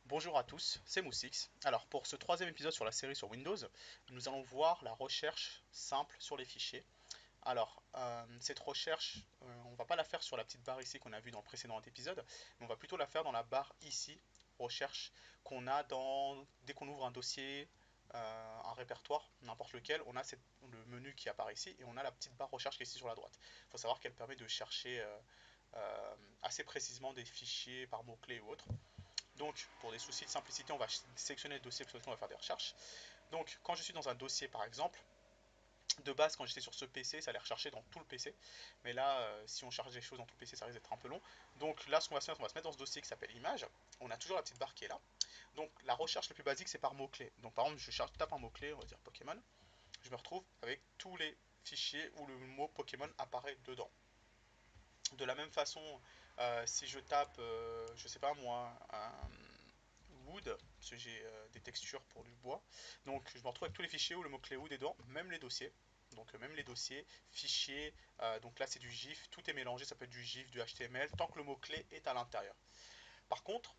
Bonjour à tous, c'est Moussix. Alors pour ce troisième épisode sur la série sur Windows, nous allons voir la recherche simple sur les fichiers. Alors cette recherche, on va pas la faire sur la petite barre ici qu'on a vue dans le précédent épisode, mais on va plutôt la faire dans la barre ici, recherche, qu'on a dès qu'on ouvre un dossier, un répertoire, n'importe lequel, on a le menu qui apparaît ici et on a la petite barre recherche qui est ici sur la droite. Il faut savoir qu'elle permet de chercher assez précisément des fichiers par mots-clés ou autres. Donc, pour des soucis de simplicité, on va sélectionner le dossier parce qu'on va faire des recherches. Donc, quand je suis dans un dossier, par exemple, de base, quand j'étais sur ce PC, ça allait rechercher dans tout le PC. Mais là, si on charge des choses dans tout le PC, ça risque d'être un peu long. Donc là, ce qu'on va se faire, on va se mettre dans ce dossier qui s'appelle Images. On a toujours la petite barre qui est là. Donc, la recherche la plus basique, c'est par mots-clés. Donc, par exemple, je tape un mot-clé, on va dire Pokémon. Je me retrouve avec tous les fichiers où le mot Pokémon apparaît dedans. De la même façon, si je tape, je sais pas moi, wood, parce que j'ai des textures pour du bois, donc je me retrouve avec tous les fichiers où le mot-clé wood est dedans, même les dossiers. Donc même les dossiers, fichiers, donc là c'est du GIF, tout est mélangé, ça peut être du GIF, du HTML, tant que le mot-clé est à l'intérieur. Par contre,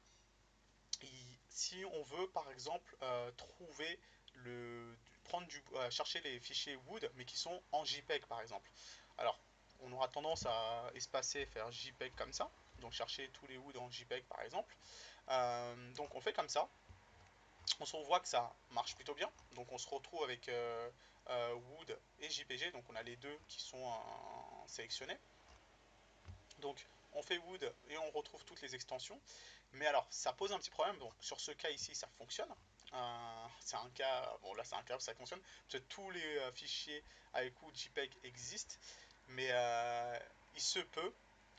si on veut par exemple trouver chercher les fichiers Wood, mais qui sont en JPEG par exemple. Alors, on aura tendance à espacer, faire JPEG comme ça, donc chercher tous les Wood en JPEG par exemple. Donc on fait comme ça, on se voit que ça marche plutôt bien, donc on se retrouve avec Wood et JPG, donc on a les deux qui sont sélectionnés. Donc on fait Wood et on retrouve toutes les extensions. Mais alors, ça pose un petit problème. Donc sur ce cas ici, ça fonctionne. C'est un cas, bon là c'est un cas où ça fonctionne, parce que tous les fichiers avec Wood JPEG existent. Mais il se peut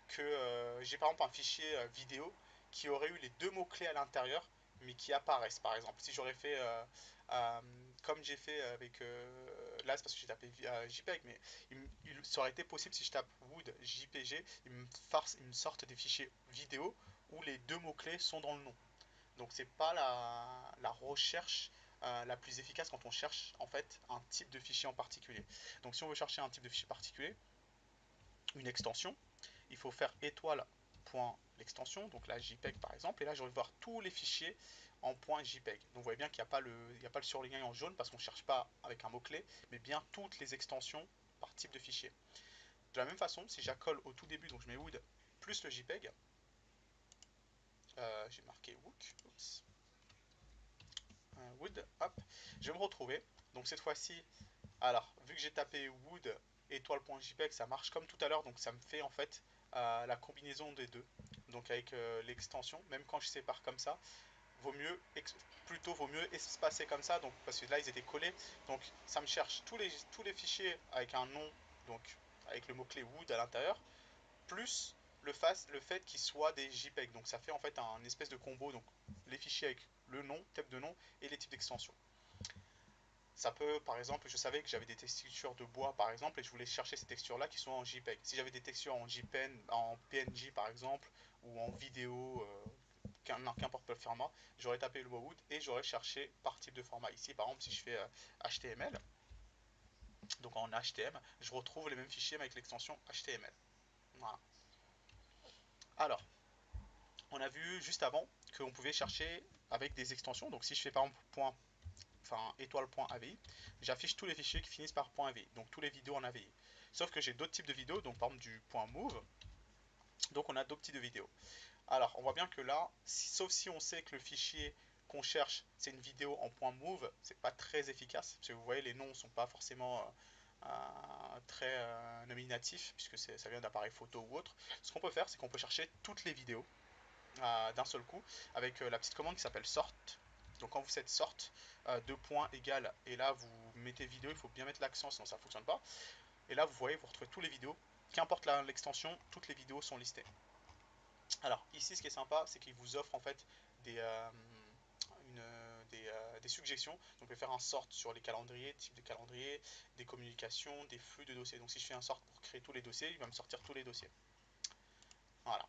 que j'ai par exemple un fichier vidéo qui aurait eu les deux mots-clés à l'intérieur, mais qui apparaissent par exemple. Si j'aurais fait euh, comme j'ai fait avec là, c'est parce que j'ai tapé JPEG, mais ça aurait été possible si je tape Wood JPG, il me sorte des fichiers vidéo où les deux mots-clés sont dans le nom. Donc c'est pas la recherche la plus efficace quand on cherche en fait un type de fichier en particulier. Donc si on veut chercher un type de fichier particulier, une extension, il faut faire étoile point l'extension, donc là JPEG par exemple, et là je vais voir tous les fichiers en point JPEG. Donc vous voyez bien qu'il n'y a pas le surligné en jaune parce qu'on ne cherche pas avec un mot-clé, mais bien toutes les extensions par type de fichier. De la même façon, si j'accole au tout début, donc je mets wood plus le JPEG, j'ai marqué wook, oups, wood, hop, je vais me retrouver. Donc cette fois-ci, alors vu que j'ai tapé wood étoile.jpg, ça marche comme tout à l'heure, donc ça me fait en fait la combinaison des deux. Donc avec l'extension, même quand je sépare comme ça, vaut mieux plutôt vaut mieux espacer comme ça, donc parce que là ils étaient collés, donc ça me cherche tous les fichiers avec un nom, donc avec le mot-clé wood à l'intérieur, plus le fait qu'ils soient des JPEG. Donc ça fait en fait un espèce de combo, donc les fichiers avec le nom, type de nom et les types d'extensions. Ça peut, par exemple, je savais que j'avais des textures de bois, par exemple, et je voulais chercher ces textures-là qui sont en JPEG. Si j'avais des textures en JPEG, en PNG, par exemple, ou en vidéo, qu'importe le format, j'aurais tapé le mot wood et j'aurais cherché par type de format. Ici, par exemple, si je fais HTML, donc en HTML, je retrouve les mêmes fichiers mais avec l'extension HTML. Voilà. Alors, on a vu juste avant qu'on pouvait chercher avec des extensions. Donc si je fais par exemple étoile.avi, j'affiche tous les fichiers qui finissent par .avi, donc tous les vidéos en AVI. Sauf que j'ai d'autres types de vidéos, donc par exemple du .move, donc on a d'autres types de vidéos. Alors on voit bien que là, sauf si on sait que le fichier qu'on cherche c'est une vidéo en .move, c'est pas très efficace, parce que vous voyez les noms sont pas forcément très nominatifs, puisque ça vient d'appareils photo ou autre. Ce qu'on peut faire, c'est qu'on peut chercher toutes les vidéos d'un seul coup avec la petite commande qui s'appelle sort. Donc quand vous faites sort, deux points égale, et là vous mettez vidéo, il faut bien mettre l'accent sinon ça ne fonctionne pas. Et là vous voyez, vous retrouvez toutes les vidéos, qu'importe l'extension, toutes les vidéos sont listées. Alors ici ce qui est sympa, c'est qu'il vous offre en fait des, des suggestions. Donc je vais faire un sort sur les calendriers, type de calendrier, des communications, des flux de dossiers. Donc si je fais un sort pour créer tous les dossiers, il va me sortir tous les dossiers. Voilà.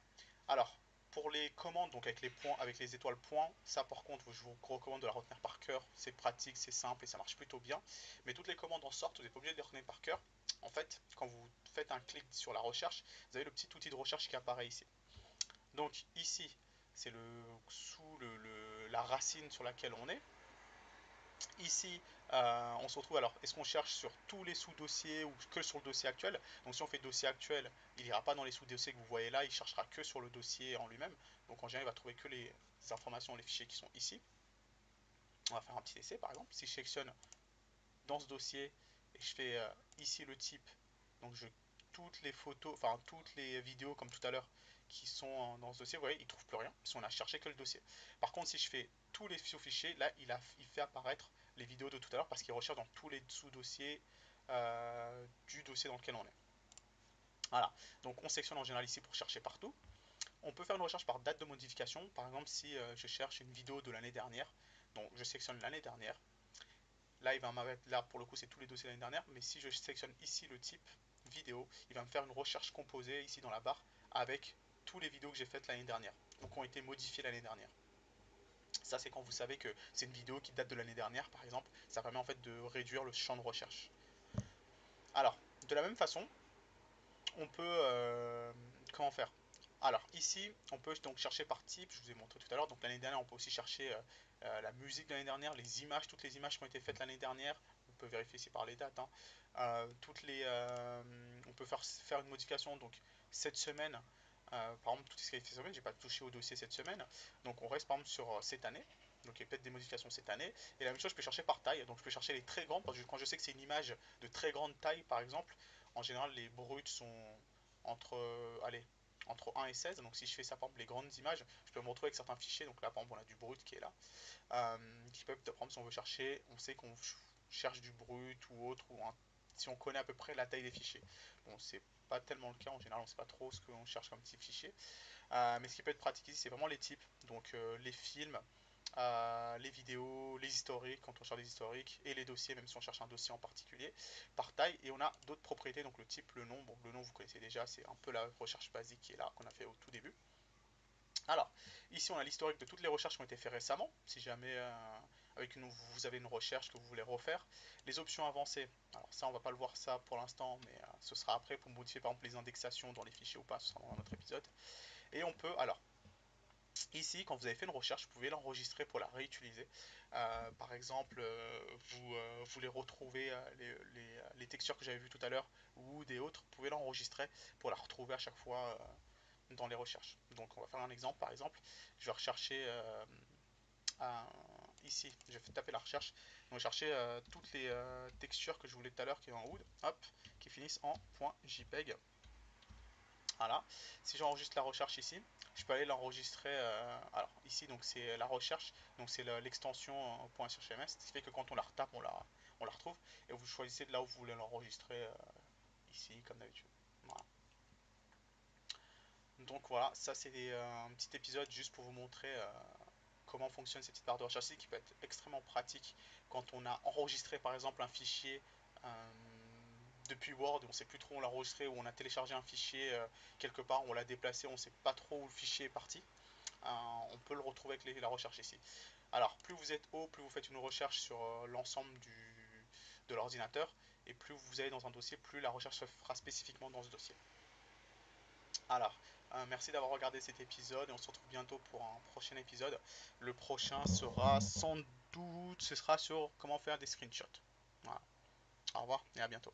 Alors, pour les commandes, donc avec les points, avec les étoiles points, ça par contre, je vous recommande de la retenir par cœur. C'est pratique, c'est simple et ça marche plutôt bien. Mais toutes les commandes en sorte, vous n'êtes pas obligé de les retenir par cœur. En fait, quand vous faites un clic sur la recherche, vous avez le petit outil de recherche qui apparaît ici. Donc ici, c'est la racine sur laquelle on est. Ici, on se retrouve alors, est-ce qu'on cherche sur tous les sous-dossiers ou que sur le dossier actuel? Donc si on fait dossier actuel, il n'ira pas dans les sous-dossiers que vous voyez là, il cherchera que sur le dossier en lui-même. Donc en général, il va trouver que les informations, les fichiers qui sont ici. On va faire un petit essai par exemple. Si je sélectionne dans ce dossier et je fais ici le type, donc toutes les photos, enfin toutes les vidéos comme tout à l'heure qui sont dans ce dossier, vous voyez, il ne trouve plus rien, parce qu'on a cherché que le dossier. Par contre, si je fais tous les sous-fichiers, là, il fait apparaître les vidéos de tout à l'heure, parce qu'il recherche dans tous les sous-dossiers du dossier dans lequel on est. Voilà, donc on sélectionne en général ici pour chercher partout. On peut faire une recherche par date de modification, par exemple si je cherche une vidéo de l'année dernière, donc je sélectionne l'année dernière. Là, il va m'arrêter, là pour le coup, c'est tous les dossiers de l'année dernière, mais si je sélectionne ici le type vidéo, il va me faire une recherche composée ici dans la barre avec tous les vidéos que j'ai faites l'année dernière ou qui ont été modifiées l'année dernière. Ça, c'est quand vous savez que c'est une vidéo qui date de l'année dernière, par exemple. Ça permet en fait de réduire le champ de recherche. Alors, de la même façon, on peut comment faire? Alors ici, on peut donc chercher par type, je vous ai montré tout à l'heure. Donc l'année dernière, on peut aussi chercher la musique de l'année dernière, les images, toutes les images qui ont été faites l'année dernière. On peut vérifier ici par les dates, hein. On peut faire une modification. Donc cette semaine, par exemple, tout ce qui a été fait cette semaine, j'ai pas touché au dossier cette semaine. Donc on reste par exemple sur cette année. Donc il y a peut-être des modifications cette année. Et la même chose, je peux chercher par taille. Donc je peux chercher les très grandes, parce que quand je sais que c'est une image de très grande taille, par exemple, en général, les bruts sont entre, allez, entre 1 et 16. Donc si je fais ça, par exemple, les grandes images, je peux me retrouver avec certains fichiers. Donc là, par exemple, on a du brut qui est là. Qui peuvent, par exemple, si on veut chercher, on sait qu'on cherche du brut ou autre, si on connaît à peu près la taille des fichiers. Bon, c'est pas tellement le cas. En général, on ne sait pas trop ce qu'on cherche comme petit fichier. Mais ce qui peut être pratique ici, c'est vraiment les types. Donc les films, les vidéos, les historiques, quand on cherche des historiques, et les dossiers, même si on cherche un dossier en particulier, par taille. Et on a d'autres propriétés, donc le type, le nom. Bon, le nom, vous connaissez déjà, c'est un peu la recherche basique qui est là, qu'on a fait au tout début. Alors, ici, on a l'historique de toutes les recherches qui ont été faites récemment, si jamais vous avez une recherche que vous voulez refaire. Les options avancées, alors ça, on va pas le voir ça pour l'instant, mais ce sera après pour modifier par exemple les indexations dans les fichiers ou pas, ce sera dans un autre épisode. Et on peut, alors, ici, quand vous avez fait une recherche, vous pouvez l'enregistrer pour la réutiliser. Par exemple, vous voulez retrouver les textures que j'avais vues tout à l'heure ou des autres, vous pouvez l'enregistrer pour la retrouver à chaque fois dans les recherches. Donc on va faire un exemple, par exemple, je vais rechercher ici, je vais taper la recherche, je vais chercher toutes les textures que je voulais tout à l'heure qui est en wood, hop, qui finissent en .jpeg. Voilà. Si j'enregistre la recherche ici, je peux aller l'enregistrer. Alors ici, donc c'est la recherche, donc c'est l'extension .hrms, ce qui fait que quand on la retape, on la retrouve. Et vous choisissez de là où vous voulez l'enregistrer, ici, comme d'habitude. Voilà. Donc voilà, ça c'est un petit épisode juste pour vous montrer comment fonctionne cette petite barre de recherche qui peut être extrêmement pratique quand on a enregistré par exemple un fichier euh, depuis Word, on ne sait plus trop où on l'a enregistré, ou on a téléchargé un fichier quelque part, on l'a déplacé, on ne sait pas trop où le fichier est parti. On peut le retrouver avec la recherche ici. Alors plus vous êtes haut, plus vous faites une recherche sur l'ensemble de l'ordinateur, et plus vous allez dans un dossier, plus la recherche se fera spécifiquement dans ce dossier. Alors, merci d'avoir regardé cet épisode et on se retrouve bientôt pour un prochain épisode. Le prochain sera sans doute, ce sera sur comment faire des screenshots. Voilà. Au revoir et à bientôt.